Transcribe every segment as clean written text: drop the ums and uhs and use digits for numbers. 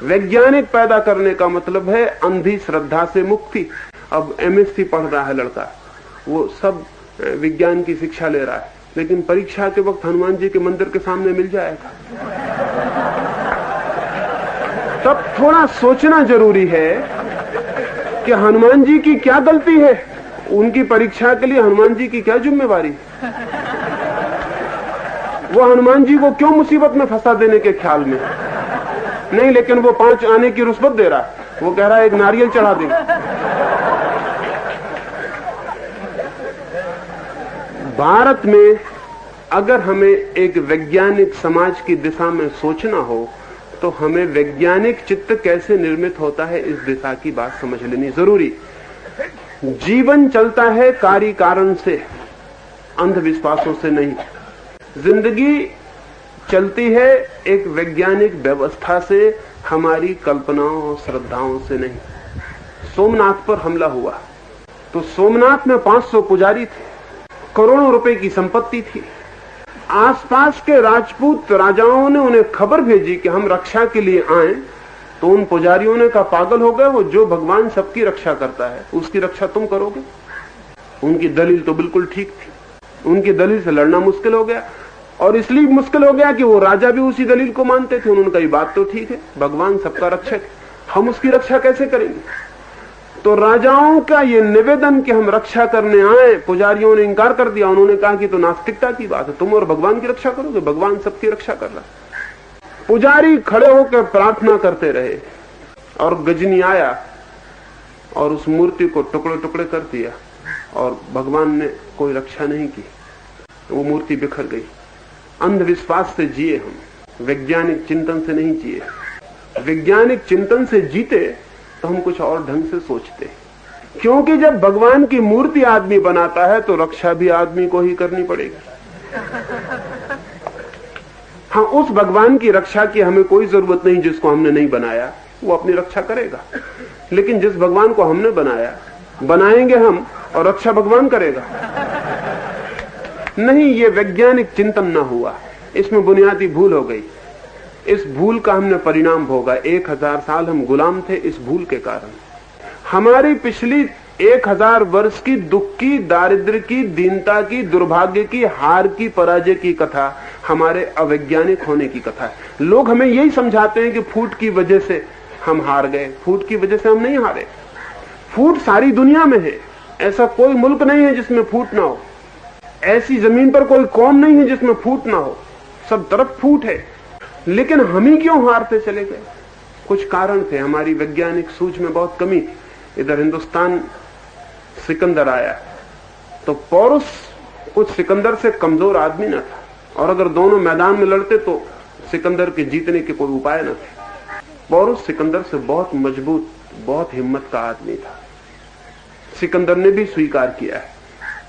वैज्ञानिक पैदा करने का मतलब है अंधी श्रद्धा से मुक्ति। अब एमएससी पढ़ रहा है लड़का, वो सब विज्ञान की शिक्षा ले रहा है, लेकिन परीक्षा के वक्त हनुमान जी के मंदिर के सामने मिल जाएगा। तब थोड़ा सोचना जरूरी है कि हनुमान जी की क्या गलती है, उनकी परीक्षा के लिए हनुमान जी की क्या जिम्मेवारी। वो हनुमान जी को क्यों मुसीबत में फंसा देने के ख्याल में नहीं, लेकिन वो 5 आने की रुस्बत दे रहा है। वो कह रहा है एक नारियल चढ़ा दे। भारत में अगर हमें एक वैज्ञानिक समाज की दिशा में सोचना हो तो हमें वैज्ञानिक चित्त कैसे निर्मित होता है इस दिशा की बात समझ लेनी जरूरी। जीवन चलता है कार्य कारण से, अंधविश्वासों से नहीं। जिंदगी चलती है एक वैज्ञानिक व्यवस्था से, हमारी कल्पनाओं और श्रद्धाओं से नहीं। सोमनाथ पर हमला हुआ तो सोमनाथ में 500 पुजारी थे, करोड़ों रुपए की संपत्ति थी। आसपास के राजपूत राजाओं ने उन्हें खबर भेजी कि हम रक्षा के लिए आए, तो उन पुजारियों ने कहा पागल हो गए हो, जो भगवान सबकी रक्षा करता है उसकी रक्षा तुम करोगे। उनकी दलील तो बिल्कुल ठीक थी। उनकी दलील से लड़ना मुश्किल हो गया, और इसलिए मुश्किल हो गया कि वो राजा भी उसी दलील को मानते थे। उन्होंने कहा बात तो ठीक है, भगवान सबका रक्षक, हम उसकी रक्षा कैसे करेंगे। तो राजाओं का ये निवेदन कि हम रक्षा करने आए, पुजारियों ने इंकार कर दिया। उन्होंने कहा कि तो नास्तिकता की बात है, तुम और भगवान की रक्षा करोगे, भगवान सबकी रक्षा कर रहा। पुजारी खड़े होकर प्रार्थना करते रहे और गजनी आया और उस मूर्ति को टुकड़े टुकड़े कर दिया, और भगवान ने कोई रक्षा नहीं की, वो मूर्ति बिखर गई। अंधविश्वास से जिए हम, वैज्ञानिक चिंतन से नहीं जिए। वैज्ञानिक चिंतन से जीते तो हम कुछ और ढंग से सोचते, क्योंकि जब भगवान की मूर्ति आदमी बनाता है तो रक्षा भी आदमी को ही करनी पड़ेगी। हाँ, उस भगवान की रक्षा की हमें कोई जरूरत नहीं जिसको हमने नहीं बनाया, वो अपनी रक्षा करेगा। लेकिन जिस भगवान को हमने बनाया, बनाएंगे हम और रक्षा भगवान करेगा। नहीं, ये वैज्ञानिक चिंतन ना हुआ, इसमें बुनियादी भूल हो गई। इस भूल का हमने परिणाम भोगा। 1000 साल हम गुलाम थे इस भूल के कारण। हमारी पिछली 1000 वर्ष की दुख की, दारिद्र्य की, दीनता की, दुर्भाग्य की, हार की, पराजय की कथा हमारे अवैज्ञानिक होने की कथा है। लोग हमें यही समझाते हैं कि फूट की वजह से हम हार गए। फूट की वजह से हम नहीं हारे। फूट सारी दुनिया में है, ऐसा कोई मुल्क नहीं है जिसमें फूट ना हो, ऐसी जमीन पर कोई कौम नहीं है जिसमें फूट ना हो, सब तरफ फूट है। लेकिन हम ही क्यों हारते चले गए? कुछ कारण थे, हमारी वैज्ञानिक सूझ में बहुत कमी थी। इधर हिंदुस्तान सिकंदर आया तो पौरुष कुछ सिकंदर से कमजोर आदमी न था, और अगर दोनों मैदान में लड़ते तो सिकंदर के जीतने के कोई उपाय न थे। पौरुष सिकंदर से बहुत मजबूत, बहुत हिम्मत का आदमी था। सिकंदर ने भी स्वीकार किया है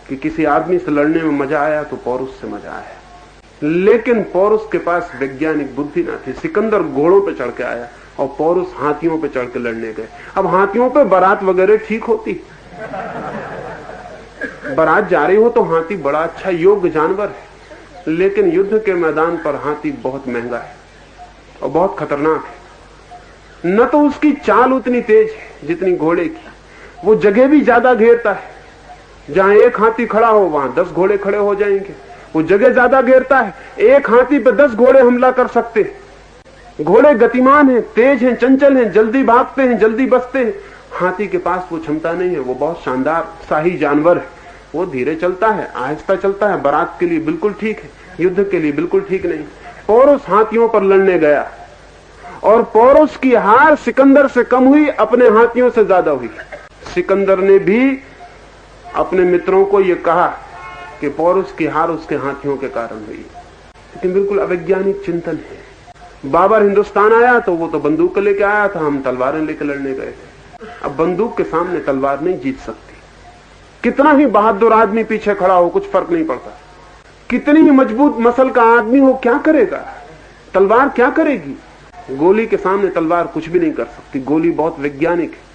कि किसी आदमी से लड़ने में मजा आया तो पौरुष से मजा आया, लेकिन पौरुष के पास वैज्ञानिक बुद्धि ना थी। सिकंदर घोड़ों पे चढ़ के आया और पौरुष हाथियों पे चढ़ के लड़ने गए। अब हाथियों पे बारात वगैरह ठीक होती, बारात जा रही हो तो हाथी बड़ा अच्छा योग्य जानवर है, लेकिन युद्ध के मैदान पर हाथी बहुत महंगा है और बहुत खतरनाक है। न तो उसकी चाल उतनी तेज है जितनी घोड़े की, वो जगह भी ज्यादा घेरता है। जहां एक हाथी खड़ा हो वहां 10 घोड़े खड़े हो जाएंगे, वो जगह ज्यादा घेरता है। एक हाथी पे 10 घोड़े हमला कर सकते हैं। घोड़े गतिमान हैं, तेज हैं, चंचल हैं, जल्दी भागते हैं, जल्दी बचते हैं। हाथी के पास वो क्षमता नहीं है। वो बहुत शानदार शाही जानवर है, वो धीरे चलता है, आहिस्ता चलता है। बारात के लिए बिल्कुल ठीक है, युद्ध के लिए बिल्कुल ठीक नहीं। पौरुष हाथियों पर लड़ने गया और पौरुष की हार सिकंदर से कम हुई, अपने हाथियों से ज्यादा हुई। सिकंदर ने भी अपने मित्रों को यह कहा कि पौरुष की हार उसके हाथियों के कारण हुई, लेकिन बिल्कुल अवैज्ञानिक चिंतन है। बाबर हिंदुस्तान आया तो वो तो बंदूक लेके आया था, हम तलवारें लेकर लड़ने गए थे। अब बंदूक के सामने तलवार नहीं जीत सकती। कितना ही बहादुर आदमी पीछे खड़ा हो कुछ फर्क नहीं पड़ता। कितनी ही मजबूत मसल का आदमी हो क्या करेगा? तलवार क्या करेगी? गोली के सामने तलवार कुछ भी नहीं कर सकती। गोली बहुत वैज्ञानिक है।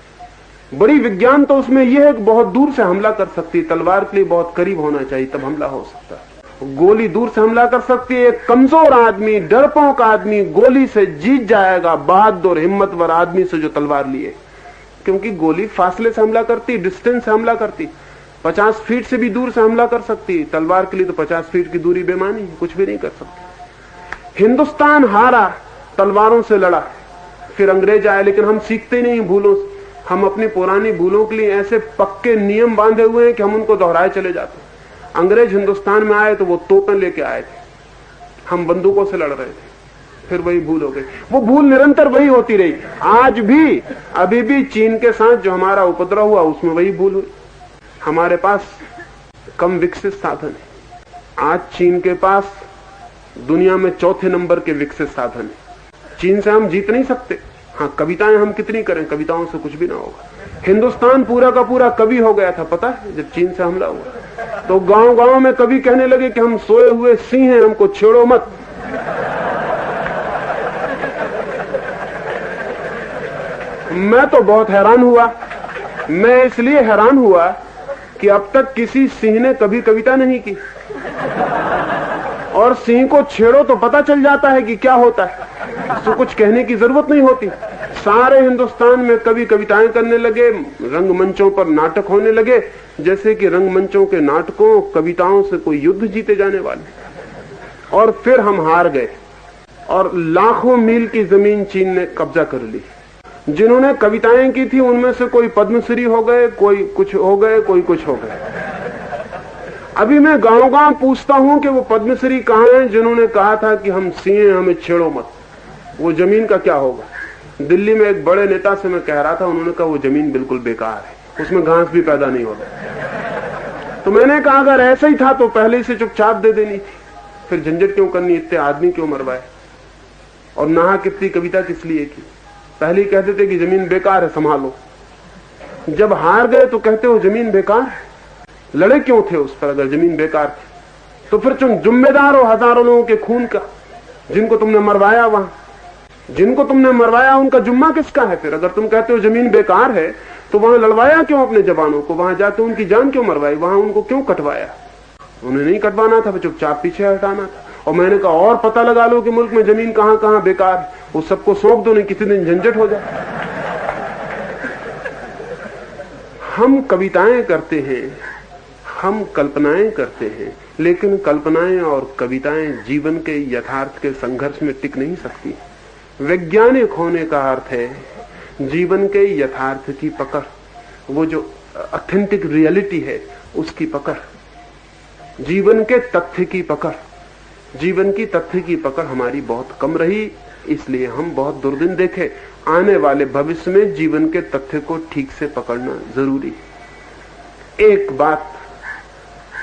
बड़ी विज्ञान तो उसमें यह है कि बहुत दूर से हमला कर सकती है। तलवार के लिए बहुत करीब होना चाहिए तब हमला हो सकता है। गोली दूर से हमला कर सकती है। एक कमजोर आदमी, डरपोक आदमी गोली से जीत जाएगा बहादुर हिम्मतवर आदमी से जो तलवार लिए, क्योंकि गोली फासले से हमला करती, डिस्टेंस से हमला करती। 50 फीट से भी दूर से हमला कर सकती, तलवार के लिए तो 50 फीट की दूरी बेमानी है, कुछ भी नहीं कर सकती। हिंदुस्तान हारा, तलवारों से लड़ा, फिर अंग्रेज आए, लेकिन हम सीखते नहीं भूलों से। हम अपनी पुरानी भूलों के लिए ऐसे पक्के नियम बांधे हुए हैं कि हम उनको दोहराए चले जाते। अंग्रेज हिंदुस्तान में आए तो वो तोपें लेके आए थे, हम बंदूकों से लड़ रहे थे, फिर वही भूल हो गई। वो भूल निरंतर वही होती रही। आज भी, अभी भी चीन के साथ जो हमारा उपद्रव हुआ उसमें वही भूल हुई। हमारे पास कम विकसित साधन है। आज चीन के पास दुनिया में चौथे नंबर के विकसित साधन है। चीन से हम जीत नहीं सकते। हाँ, कविताएं हम कितनी करें, कविताओं से कुछ भी ना होगा। हिंदुस्तान पूरा का पूरा कवि हो गया था, पता है, जब चीन से हमला हुआ तो गांव गांव में कवि कहने लगे कि हम सोए हुए सिंह हैं, हमको छेड़ो मत। मैं तो बहुत हैरान हुआ। मैं इसलिए हैरान हुआ कि अब तक किसी सिंह ने कभी कविता नहीं की, और सिंह को छेड़ो तो पता चल जाता है कि क्या होता है, तो कुछ कहने की जरूरत नहीं होती। सारे हिंदुस्तान में कवि कविताएं करने लगे, रंगमंचों पर नाटक होने लगे, जैसे कि रंगमंचों के नाटकों कविताओं से कोई युद्ध जीते जाने वाले। और फिर हम हार गए और लाखों मील की जमीन चीन ने कब्जा कर ली। जिन्होंने कविताएं की थी उनमें से कोई पद्मश्री हो गए, कोई कुछ हो गए, कोई कुछ हो गए। अभी मैं गांव गांव पूछता हूं कि वो पद्मश्री कहां हैं जिन्होंने कहा था कि हम सिंह, हमें छेड़ो मत। वो जमीन का क्या होगा? दिल्ली में एक बड़े नेता से मैं कह रहा था, उन्होंने कहा वो जमीन बिल्कुल बेकार है, उसमें घास भी पैदा नहीं होता। तो मैंने कहा अगर ऐसा ही था तो पहले से चुपचाप दे देनी थी, फिर झंझट क्यों करनी, इतने आदमी क्यों मरवाए, और नहा कितनी कविता किस लिए की। पहले ही कहते थे कि जमीन बेकार है, संभालो। जब हार गए तो कहते हो जमीन बेकार है। लड़े क्यों थे उस पर अगर जमीन बेकार थी? तो फिर तुम जिम्मेदार हो हजारों लोगों के खून का, जिनको तुमने मरवाया। वहां जिनको तुमने मरवाया उनका जुम्मा किसका है? फिर अगर तुम कहते हो जमीन बेकार है तो वहां लड़वाया क्यों अपने जवानों को? वहां जाते उनकी जान क्यों मरवाई? वहां उनको क्यों कटवाया? उन्हें नहीं कटवाना था, चुपचाप पीछे हटाना था। और मैंने कहा और पता लगा लो कि मुल्क में जमीन कहां कहां बेकार है, वो सबको सौंप दो, नहीं किसी दिन झंझट हो जाए। हम कविताएं करते हैं, हम कल्पनाएं करते हैं, लेकिन कल्पनाएं और कविताएं जीवन के यथार्थ के संघर्ष में टिक नहीं सकती। वैज्ञानिक होने का अर्थ है जीवन के यथार्थ की पकड़, वो जो ऑथेंटिक रियलिटी है उसकी पकड़, जीवन के तथ्य की पकड़। जीवन की तथ्य की पकड़ हमारी बहुत कम रही, इसलिए हम बहुत दुर्दिन देखे। आने वाले भविष्य में जीवन के तथ्य को ठीक से पकड़ना जरूरी। एक बात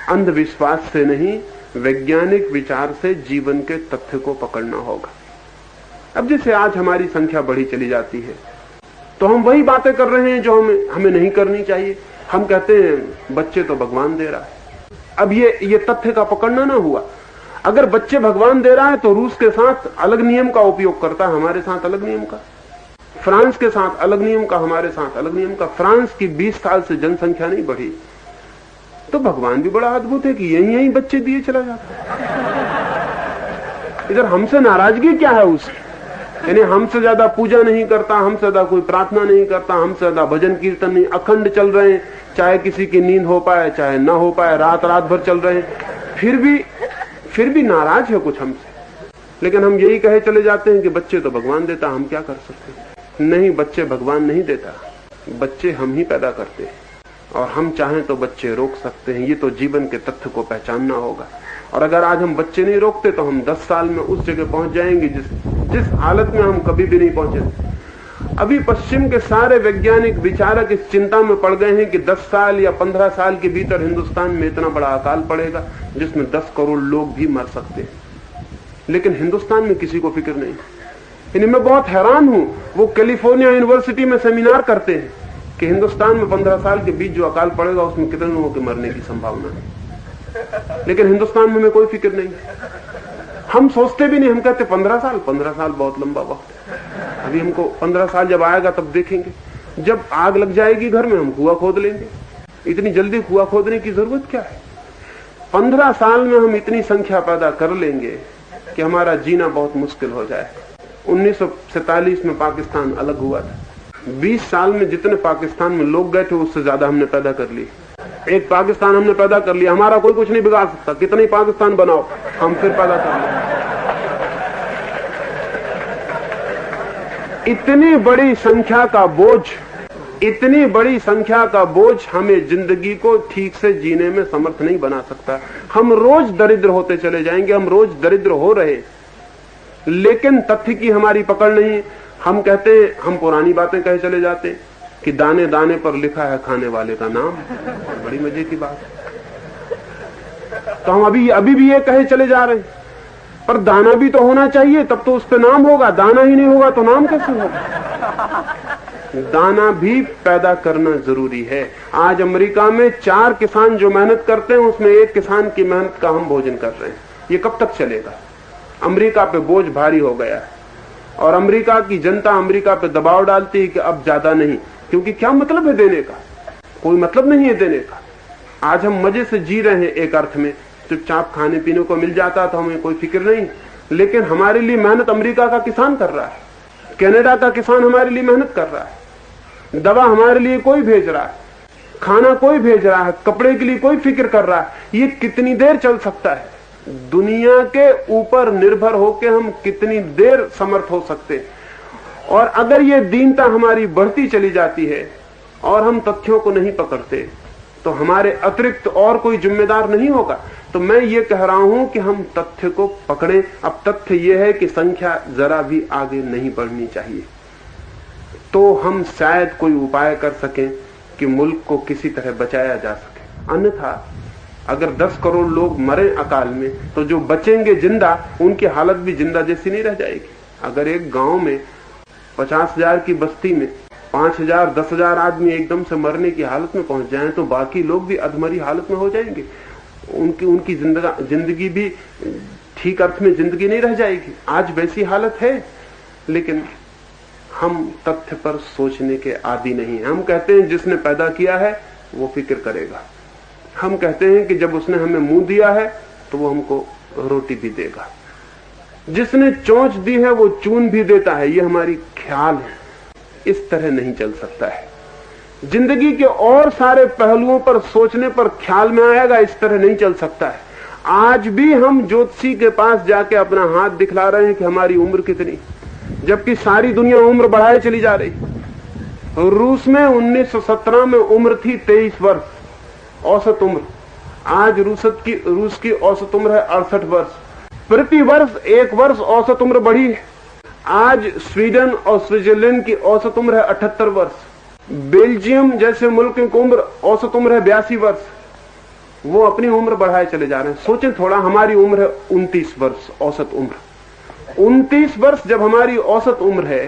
अंधविश्वास से नहीं, वैज्ञानिक विचार से जीवन के तथ्य को पकड़ना होगा। अब जैसे आज हमारी संख्या बढ़ी चली जाती है तो हम वही बातें कर रहे हैं जो हमें नहीं करनी चाहिए। हम कहते हैं बच्चे तो भगवान दे रहा है। अब ये तथ्य का पकड़ना ना हुआ। अगर बच्चे भगवान दे रहा है तो रूस के साथ अलग नियम का उपयोग करता है, हमारे साथ अलग नियम का। फ्रांस के साथ अलग नियम का, हमारे साथ अलग नियम का। फ्रांस की 20 साल से जनसंख्या नहीं बढ़ी, तो भगवान भी बड़ा अद्भुत है कि यही बच्चे दिए चला जाता। इधर हमसे नाराजगी क्या है उसकी? यानी हमसे ज्यादा पूजा नहीं करता, हमसे ज्यादा कोई प्रार्थना नहीं करता, हमसे ज्यादा भजन कीर्तन नहीं, अखंड चल रहे हैं, चाहे किसी की नींद हो पाए चाहे ना हो पाए, रात रात भर चल रहे हैं, फिर भी नाराज है कुछ हमसे। लेकिन हम यही कहे चले जाते हैं कि बच्चे तो भगवान देता, हम क्या कर सकते हैं। नहीं, बच्चे भगवान नहीं देता, बच्चे हम ही पैदा करते हैं, और हम चाहें तो बच्चे रोक सकते हैं। ये तो जीवन के तथ्य को पहचानना होगा। और अगर आज हम बच्चे नहीं रोकते तो हम 10 साल में उस जगह पहुंच जाएंगे जिस हालत में हम कभी भी नहीं पहुंचे। अभी पश्चिम के सारे वैज्ञानिक विचारक इस चिंता में पड़ गए हैं कि 10 साल या 15 साल के भीतर हिंदुस्तान में इतना बड़ा अकाल पड़ेगा जिसमें 10 करोड़ लोग भी मर सकते हैं। लेकिन हिंदुस्तान में किसी को फिक्र नहीं। यानी मैं बहुत हैरान हूं, वो कैलिफोर्निया यूनिवर्सिटी में सेमिनार करते हैं कि हिंदुस्तान में 15 साल के बीच जो अकाल पड़ेगा उसमें कितने लोगों के मरने की संभावना है, लेकिन हिंदुस्तान में हमें कोई फिक्र नहीं। हम सोचते भी नहीं, हम कहते 15 साल बहुत लंबा वक्त है, अभी हमको 15 साल जब आएगा तब देखेंगे। जब आग लग जाएगी घर में हम कुआं खोद लेंगे। इतनी जल्दी कुआं खोदने की जरूरत क्या है? 15 साल में हम इतनी संख्या पैदा कर लेंगे कि हमारा जीना बहुत मुश्किल हो जाए। 1947 में पाकिस्तान अलग हुआ था। 20 साल में जितने पाकिस्तान में लोग गए थे उससे ज्यादा हमने पैदा कर ली। एक पाकिस्तान हमने पैदा कर लिया, हमारा कोई कुछ नहीं बिगाड़ सकता। कितने ही पाकिस्तान बनाओ, हम फिर पैदा कर लेंगे। इतनी बड़ी संख्या का बोझ, इतनी बड़ी संख्या का बोझ हमें जिंदगी को ठीक से जीने में समर्थ नहीं बना सकता। हम रोज दरिद्र होते चले जाएंगे, हम रोज दरिद्र हो रहे, लेकिन तथ्य की हमारी पकड़ नहीं। हम कहते हैं, हम पुरानी बातें कहे चले जाते हैं कि दाने दाने पर लिखा है खाने वाले का नाम। बड़ी मजे की बात है। तो हम अभी भी ये कहे चले जा रहे हैं, पर दाना भी तो होना चाहिए, तब तो उस पर नाम होगा। दाना ही नहीं होगा तो नाम कैसे होगा? दाना भी पैदा करना जरूरी है। आज अमेरिका में 4 किसान जो मेहनत करते हैं, उसमें 1 किसान की मेहनत का हम भोजन कर रहे हैं। ये कब तक चलेगा? अमेरिका पे बोझ भारी हो गया है और अमेरिका की जनता अमेरिका पे दबाव डालती है कि अब ज्यादा नहीं, क्योंकि क्या मतलब है देने का? कोई मतलब नहीं है देने का। आज हम मजे से जी रहे हैं, एक अर्थ में चुपचाप खाने पीने को मिल जाता तो हमें कोई फिक्र नहीं, लेकिन हमारे लिए मेहनत अमेरिका का किसान कर रहा है, कनाडा का किसान हमारे लिए मेहनत कर रहा है, दवा हमारे लिए कोई भेज रहा है, खाना कोई भेज रहा है, कपड़े के लिए कोई फिक्र कर रहा है। ये कितनी देर चल सकता है? दुनिया के ऊपर निर्भर होकर हम कितनी देर समर्थ हो सकते? और अगर ये दीनता हमारी बढ़ती चली जाती है और हम तथ्यों को नहीं पकड़ते, तो हमारे अतिरिक्त और कोई जिम्मेदार नहीं होगा। तो मैं ये कह रहा हूं कि हम तथ्य को पकड़ें। अब तथ्य ये है कि संख्या जरा भी आगे नहीं बढ़नी चाहिए, तो हम शायद कोई उपाय कर सकें कि मुल्क को किसी तरह बचाया जा सके। अन्यथा अगर 10 करोड़ लोग मरे अकाल में, तो जो बचेंगे जिंदा, उनकी हालत भी जिंदा जैसी नहीं रह जाएगी। अगर एक गांव में 50,000 की बस्ती में 5,000 10,000 आदमी एकदम से मरने की हालत में पहुंच जाएं, तो बाकी लोग भी अधमरी हालत में हो जाएंगे। उनकी जिंदगी भी ठीक अर्थ में जिंदगी नहीं रह जाएगी। आज वैसी हालत है, लेकिन हम तथ्य पर सोचने के आदी नहीं है। हम कहते हैं जिसने पैदा किया है वो फिक्र करेगा। हम कहते हैं कि जब उसने हमें मुंह दिया है तो वो हमको रोटी भी देगा। जिसने चोंच दी है वो चून भी देता है। ये हमारी ख्याल है। इस तरह नहीं चल सकता है। जिंदगी के और सारे पहलुओं पर सोचने पर ख्याल में आएगा, इस तरह नहीं चल सकता है। आज भी हम ज्योतिषी के पास जाके अपना हाथ दिखला रहे हैं कि हमारी उम्र कितनी, जबकि सारी दुनिया उम्र बढ़ाए चली जा रही। रूस में 1917 में उम्र थी 23 वर्ष औसत उम्र। आज रूस की औसत उम्र है 68 वर्ष। प्रति वर्ष 1 वर्ष औसत उम्र बढ़ी है। आज स्वीडन और स्विट्जरलैंड की औसत उम्र है 78 वर्ष। बेल्जियम जैसे मुल्क की उम्र औसत उम्र है 82 वर्ष। वो अपनी उम्र बढ़ाए चले जा रहे हैं। सोचें थोड़ा, हमारी उम्र है 29 वर्ष औसत उम्र। 29 वर्ष जब हमारी औसत उम्र है,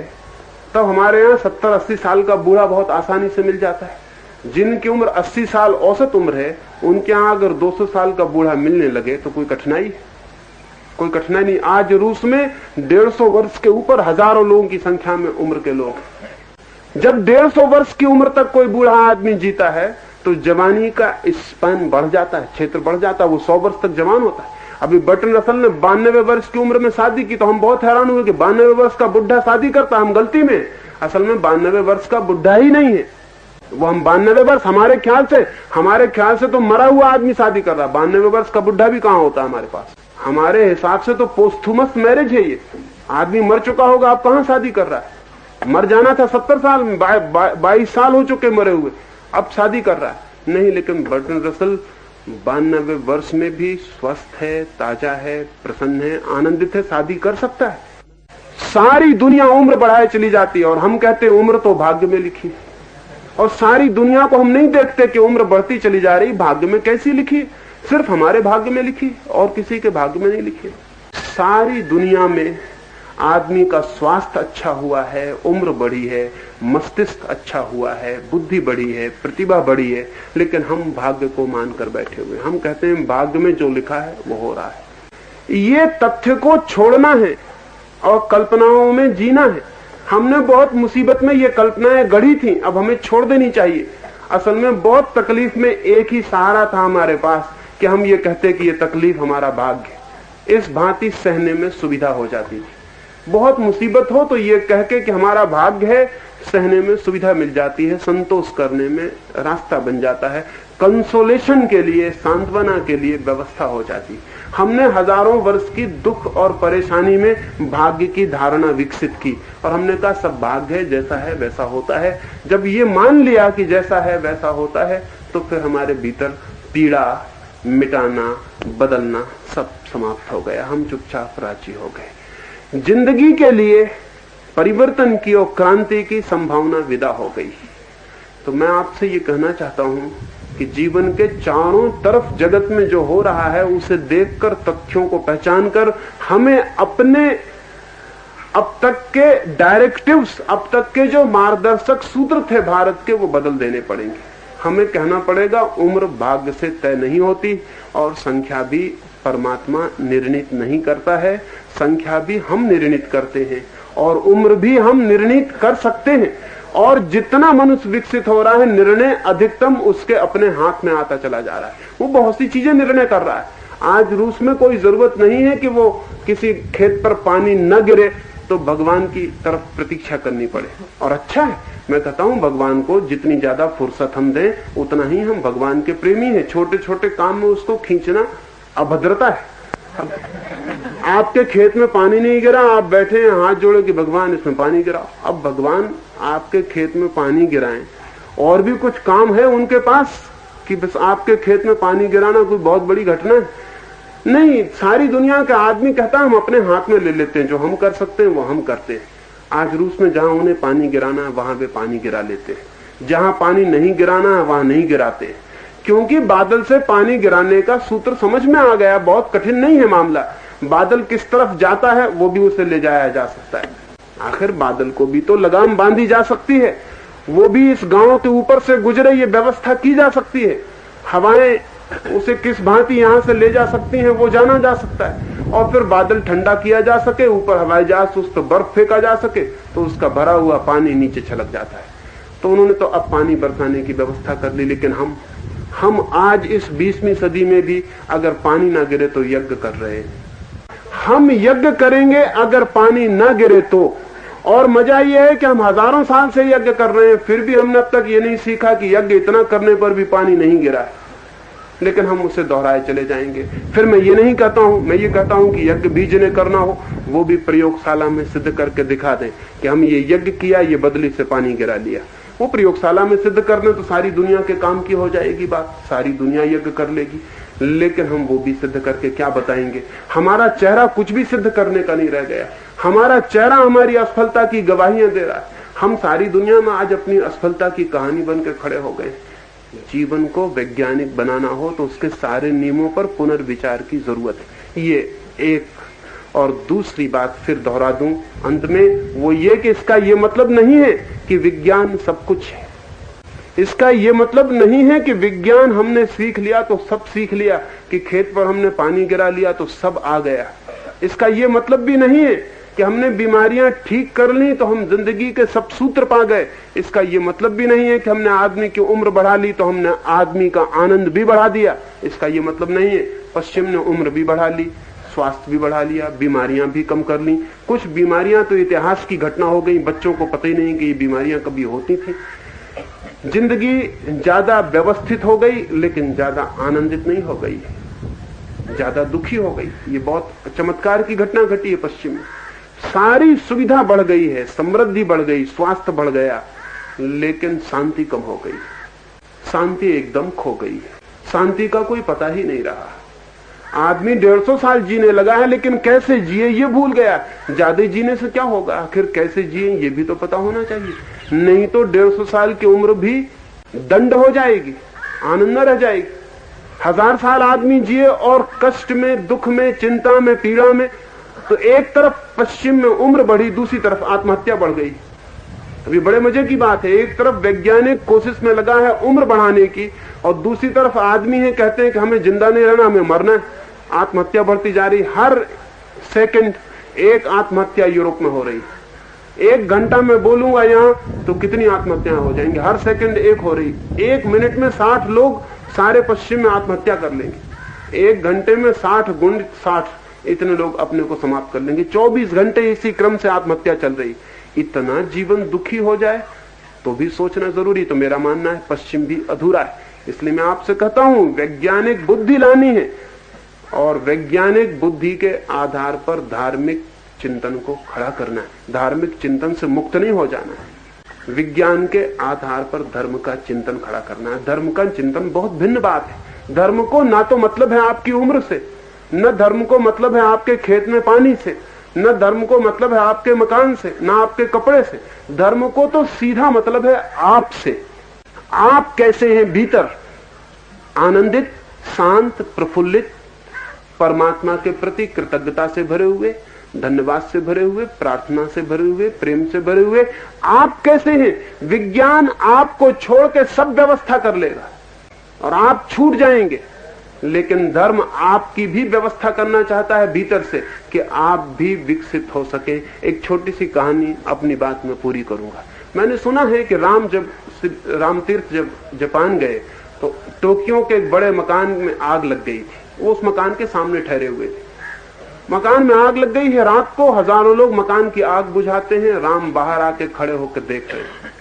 तब हमारे यहाँ 70-80 साल का बूढ़ा बहुत आसानी से मिल जाता है। जिनकी उम्र 80 साल औसत उम्र है, उनके यहाँ अगर 200 साल का बूढ़ा मिलने लगे तो कोई कठिनाई है? कोई कठिनाई नहीं। आज रूस में 150 वर्ष के ऊपर हजारों लोगों की संख्या में उम्र के लोग। जब 150 वर्ष की उम्र तक कोई बूढ़ा आदमी जीता है, तो जवानी का स्पैन बढ़ जाता है, क्षेत्र बढ़ जाता है। वो 100 वर्ष तक जवान होता है। अभी बर्टन रसल ने 92 वर्ष की उम्र में शादी की, तो हम बहुत हैरान हुए कि 92 वर्ष का बुढ़ा शादी करता। हम गलती में, असल में 92 वर्ष का बुढ़ा ही नहीं है वो। हम 92 वर्ष हमारे ख्याल से तो मरा हुआ आदमी शादी कर रहा। 92 वर्ष का बुढ़ा भी कहां होता है हमारे पास? हमारे हिसाब से तो पोस्थुमस मैरिज है ये। आदमी मर चुका होगा, आप कहां शादी कर रहा है? मर जाना था 70 साल में, 22 साल हो चुके मरे हुए, अब शादी कर रहा है। नहीं, लेकिन बर्टन रसल 92 वर्ष में भी स्वस्थ है, ताजा है, प्रसन्न है, आनंदित है, शादी कर सकता है। सारी दुनिया उम्र बढ़ाए चली जाती है और हम कहते हैं उम्र तो भाग्य में लिखी। और सारी दुनिया को हम नहीं देखते कि उम्र बढ़ती चली जा रही। भाग्य में कैसी लिखी? सिर्फ हमारे भाग्य में लिखी और किसी के भाग्य में नहीं लिखी। सारी दुनिया में आदमी का स्वास्थ्य अच्छा हुआ है, उम्र बढ़ी है, मस्तिष्क अच्छा हुआ है, बुद्धि बढ़ी है, प्रतिभा बढ़ी है, लेकिन हम भाग्य को मानकर बैठे हुए। हम कहते हैं भाग्य में जो लिखा है वो हो रहा है। ये तथ्य को छोड़ना है और कल्पनाओं में जीना है। हमने बहुत मुसीबत में ये कल्पनाएं गढ़ी थी, अब हमें छोड़ देनी चाहिए। असल में बहुत तकलीफ में एक ही सहारा था हमारे पास कि हम ये कहते कि ये तकलीफ हमारा भाग्य है। इस भांति सहने में सुविधा हो जाती थी। बहुत मुसीबत हो तो ये कह के कि हमारा भाग्य है, सहने में सुविधा मिल जाती है, संतोष करने में रास्ता बन जाता है, कंसोलेशन के लिए, सांत्वना के लिए व्यवस्था हो जाती। हमने हजारों वर्ष की दुख और परेशानी में भाग्य की धारणा विकसित की और हमने कहा सब भाग्य है, जैसा है वैसा होता है। जब ये मान लिया कि जैसा है वैसा होता है तो फिर हमारे भीतर पीड़ा मिटाना, बदलना सब समाप्त हो गया। हम चुपचाप राजी हो गए। जिंदगी के लिए परिवर्तन की और क्रांति की संभावना विदा हो गई। तो मैं आपसे ये कहना चाहता हूं कि जीवन के चारों तरफ जगत में जो हो रहा है उसे देखकर, तथ्यों को पहचानकर हमें अपने अब तक के डायरेक्टिव्स, अब तक के जो मार्गदर्शक सूत्र थे भारत के, वो बदल देने पड़ेंगे। हमें कहना पड़ेगा उम्र भाग्य से तय नहीं होती और संख्या भी परमात्मा निर्णित नहीं करता है, संख्या भी हम निर्णित करते हैं और उम्र भी हम निर्णित कर सकते हैं। और जितना मनुष्य विकसित हो रहा है, निर्णय अधिकतम उसके अपने हाथ में आता चला जा रहा है। वो बहुत सी चीजें निर्णय कर रहा है। आज रूस में कोई जरूरत नहीं है कि वो किसी खेत पर पानी न गिरे तो भगवान की तरफ प्रतीक्षा करनी पड़े। और अच्छा है, मैं कहता हूं भगवान को जितनी ज्यादा फुर्सत हम दें उतना ही हम भगवान के प्रेमी हैं। छोटे छोटे काम में उसको खींचना अभद्रता है। आपके खेत में पानी नहीं गिरा, आप बैठे हैं हाथ जोड़े कि भगवान इसमें पानी गिराओ। अब भगवान आपके खेत में पानी गिराएं, और भी कुछ काम है उनके पास कि बस आपके खेत में पानी गिराना कोई बहुत बड़ी घटना है? नहीं, सारी दुनिया का आदमी कहता है हम अपने हाथ में ले लेते हैं, जो हम कर सकते हैं वो हम करते हैं। आज रूस में जहां उन्हें पानी गिराना है वहां पे पानी गिरा लेते हैं, जहां पानी नहीं गिराना है वहां नहीं गिराते, क्योंकि बादल से पानी गिराने का सूत्र समझ में आ गया। बहुत कठिन नहीं है मामला, बादल किस तरफ जाता है वो भी उसे ले जाया जा सकता है। आखिर बादल को भी तो लगाम बांधी जा सकती है, वो भी इस गांव के ऊपर से गुजरे, ये व्यवस्था की जा सकती है। हवाएं उसे किस भांति यहां से ले जा सकती हैं वो जाना जा सकता है। और फिर बादल ठंडा किया जा सके, ऊपर हवाई जहाज उस पर बर्फ फेंका जा सके तो उसका भरा हुआ पानी नीचे छलक जाता है। तो उन्होंने तो अब पानी बरसाने की व्यवस्था कर ली। लेकिन हम आज इस 20वीं सदी में भी अगर पानी ना गिरे तो यज्ञ कर रहे हैं। हम यज्ञ करेंगे अगर पानी ना गिरे तो। और मजा यह है कि हम हजारों साल से यज्ञ कर रहे हैं, फिर भी हमने अब तक ये नहीं सीखा कि यज्ञ इतना करने पर भी पानी नहीं गिरा है। लेकिन हम उसे दोहराए चले जाएंगे। फिर मैं ये नहीं कहता हूं, मैं ये कहता हूं कि यज्ञ भी जिन्हें करना हो वो भी प्रयोगशाला में सिद्ध करके दिखा दें कि हम ये यज्ञ किया, ये बदली से पानी गिरा लिया। वो प्रयोगशाला में सिद्ध कर दें तो सारी दुनिया के काम की हो जाएगी बात, सारी दुनिया यज्ञ कर लेगी। लेकिन हम वो भी सिद्ध करके क्या बताएंगे? हमारा चेहरा कुछ भी सिद्ध करने का नहीं रह गया। हमारा चेहरा हमारी असफलता की गवाहियां दे रहा है। हम सारी दुनिया में आज अपनी असफलता की कहानी बनकर खड़े हो गए। जीवन को वैज्ञानिक बनाना हो तो उसके सारे नियमों पर पुनर्विचार की जरूरत है। ये एक। और दूसरी बात फिर दोहरा दूं अंत में, वो ये कि इसका ये मतलब नहीं है कि विज्ञान सब कुछ है। इसका ये मतलब नहीं है कि विज्ञान हमने सीख लिया तो सब सीख लिया, कि खेत पर हमने पानी गिरा लिया तो सब आ गया। इसका ये मतलब भी नहीं है कि हमने बीमारियां ठीक कर ली तो हम जिंदगी के सब सूत्र पा गए। इसका ये मतलब भी नहीं है कि हमने आदमी की उम्र बढ़ा ली तो हमने आदमी का आनंद भी बढ़ा दिया। इसका ये मतलब नहीं है। पश्चिम ने उम्र भी बढ़ा ली, स्वास्थ्य भी बढ़ा लिया, बीमारियां भी कम कर ली। कुछ बीमारियां तो इतिहास की घटना हो गई, बच्चों को पता ही नहीं कि ये बीमारियां कभी होती थी। जिंदगी ज्यादा व्यवस्थित हो गई लेकिन ज्यादा आनंदित नहीं हो गई, ज्यादा दुखी हो गई। ये बहुत चमत्कार की घटना घटी है पश्चिम में। सारी सुविधा बढ़ गई है, समृद्धि बढ़ गई, स्वास्थ्य बढ़ गया, लेकिन शांति कम हो गई। शांति एकदम खो गई। शांति का कोई पता ही नहीं रहा। आदमी 150 साल जीने लगा है लेकिन कैसे जिए ये भूल गया। ज्यादा जीने से क्या होगा, आखिर कैसे जिए ये भी तो पता होना चाहिए। नहीं तो 150 साल की उम्र भी दंड हो जाएगी, आनंद न रह जाएगी। 1000 साल आदमी जिए और कष्ट में, दुख में, चिंता में, पीड़ा में, तो एक तरफ पश्चिम में उम्र बढ़ी, दूसरी तरफ आत्महत्या बढ़ गई। अभी बड़े मजे की बात है, एक तरफ वैज्ञानिक कोशिश में लगा है उम्र बढ़ाने की और दूसरी तरफ आदमी है कहते हैं कि हमें जिंदा नहीं रहना, हमें मरना है। आत्महत्या बढ़ती जा रही, हर सेकंड एक आत्महत्या यूरोप में हो रही। 1 घंटा में बोलूंगा यहां तो कितनी आत्महत्याएं हो जाएंगी, हर सेकंड एक हो रही। 1 मिनट में 60 लोग सारे पश्चिम में आत्महत्या कर लेंगे। 1 घंटे में 60 गुण 60 इतने लोग अपने को समाप्त कर लेंगे। 24 घंटे इसी क्रम से आत्महत्या चल रही। इतना जीवन दुखी हो जाए तो भी सोचना जरूरी। तो मेरा मानना है पश्चिम भी अधूरा है। इसलिए मैं आपसे कहता हूं वैज्ञानिक बुद्धि लानी है और वैज्ञानिक बुद्धि के आधार पर धार्मिक चिंतन को खड़ा करना है। धार्मिक चिंतन से मुक्त नहीं हो जाना है। विज्ञान के आधार पर धर्म का चिंतन खड़ा करना है। धर्म का चिंतन बहुत भिन्न बात है। धर्म को ना तो मतलब है आपकी उम्र से, न धर्म को मतलब है आपके खेत में पानी से, न धर्म को मतलब है आपके मकान से, न आपके कपड़े से। धर्म को तो सीधा मतलब है आपसे। आप कैसे हैं भीतर, आनंदित, शांत, प्रफुल्लित, परमात्मा के प्रति कृतज्ञता से भरे हुए, धन्यवाद से भरे हुए, प्रार्थना से भरे हुए, प्रेम से भरे हुए आप कैसे हैं। विज्ञान आपको छोड़ के सब व्यवस्था कर लेगा और आप छूट जाएंगे। लेकिन धर्म आपकी भी व्यवस्था करना चाहता है भीतर से कि आप भी विकसित हो सके। एक छोटी सी कहानी अपनी बात में पूरी करूंगा। मैंने सुना है कि राम तीर्थ जब जापान गए तो टोक्यो के एक बड़े मकान में आग लग गई थी। वो उस मकान के सामने ठहरे हुए थे। मकान में आग लग गई है। रात को हजारों लोग मकान की आग बुझाते हैं। राम बाहर आके खड़े होकर देख रहे हैं।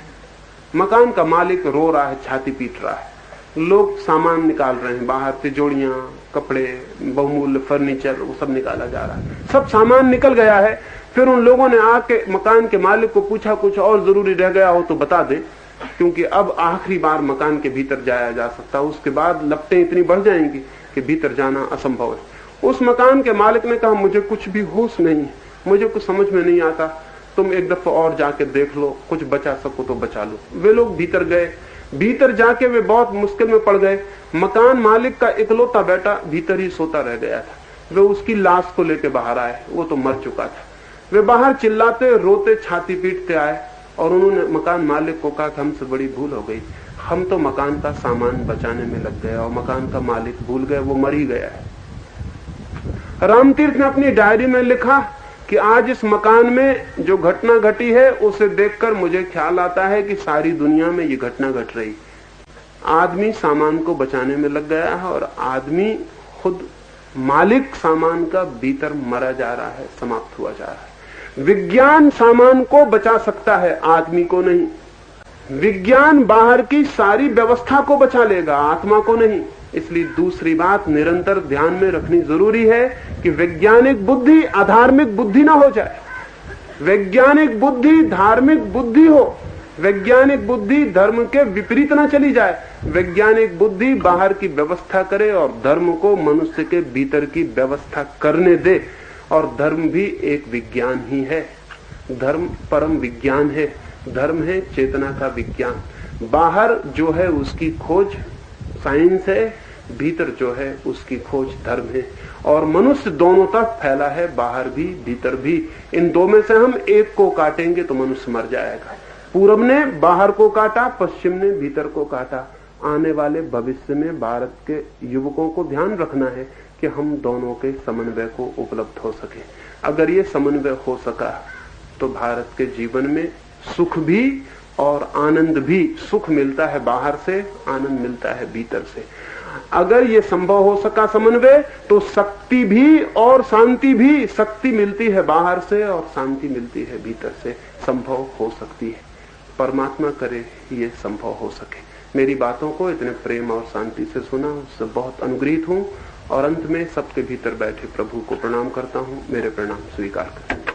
मकान का मालिक रो रहा है, छाती पीट रहा है। लोग सामान निकाल रहे हैं बाहर, तिजोड़ियां, कपड़े, बहुमूल्य फर्नीचर, वो सब निकाला जा रहा है। सब सामान निकल गया है। फिर उन लोगों ने आके मकान के मालिक को पूछा कुछ और जरूरी रह गया हो तो बता दे, क्योंकि अब आखिरी बार मकान के भीतर जाया जा सकता है। उसके बाद लपटें इतनी बढ़ जाएंगी कि भीतर जाना असंभव है। उस मकान के मालिक ने कहा मुझे कुछ भी होश नहीं है, मुझे कुछ समझ में नहीं आता, तुम एक दफा और जाके देख लो, कुछ बचा सको तो बचा लो। वे लोग भीतर गए। भीतर जाके वे बहुत मुश्किल में पड़ गए। मकान मालिक का इकलौता बेटा भीतर ही सोता रह गया था। वे उसकी लाश को लेके बाहर आए, वो तो मर चुका था। वे बाहर चिल्लाते रोते छाती पीटते आए और उन्होंने मकान मालिक को कहा कि हमसे बड़ी भूल हो गई, हम तो मकान का सामान बचाने में लग गए और मकान का मालिक भूल गए, वो मर ही गया है। रामतीर्थ ने अपनी डायरी में लिखा कि आज इस मकान में जो घटना घटी है उसे देखकर मुझे ख्याल आता है कि सारी दुनिया में ये घटना घट रही। आदमी सामान को बचाने में लग गया है और आदमी खुद मालिक सामान का भीतर मरा जा रहा है, समाप्त हुआ जा रहा है। विज्ञान सामान को बचा सकता है, आदमी को नहीं। विज्ञान बाहर की सारी व्यवस्था को बचा लेगा, आत्मा को नहीं। इसलिए दूसरी बात निरंतर ध्यान में रखनी जरूरी है कि वैज्ञानिक बुद्धि अधार्मिक बुद्धि ना हो जाए। वैज्ञानिक बुद्धि धार्मिक बुद्धि हो। वैज्ञानिक बुद्धि धर्म के विपरीत ना चली जाए। वैज्ञानिक बुद्धि बाहर की व्यवस्था करे और धर्म को मनुष्य के भीतर की व्यवस्था करने दे। और धर्म भी एक विज्ञान ही है। धर्म परम विज्ञान है। धर्म है चेतना का विज्ञान। बाहर जो है उसकी खोज साइंस है, भीतर जो है उसकी खोज धर्म है। और मनुष्य दोनों तरफ फैला है, बाहर भी भीतर भी। इन दो में से हम एक को काटेंगे तो मनुष्य मर जाएगा। पूरब ने बाहर को काटा, पश्चिम ने भीतर को काटा। आने वाले भविष्य में भारत के युवकों को ध्यान रखना है कि हम दोनों के समन्वय को उपलब्ध हो सके। अगर ये समन्वय हो सका तो भारत के जीवन में सुख भी और आनंद भी। सुख मिलता है बाहर से, आनंद मिलता है भीतर से। अगर ये संभव हो सका समन्वय तो शक्ति भी और शांति भी। शक्ति मिलती है बाहर से और शांति मिलती है भीतर से। संभव हो सकती है। परमात्मा करे ये संभव हो सके। मेरी बातों को इतने प्रेम और शांति से सुना, उससे बहुत अनुग्रहित हूं। और अंत में सबके भीतर बैठे प्रभु को प्रणाम करता हूं। मेरे प्रणाम स्वीकार करें।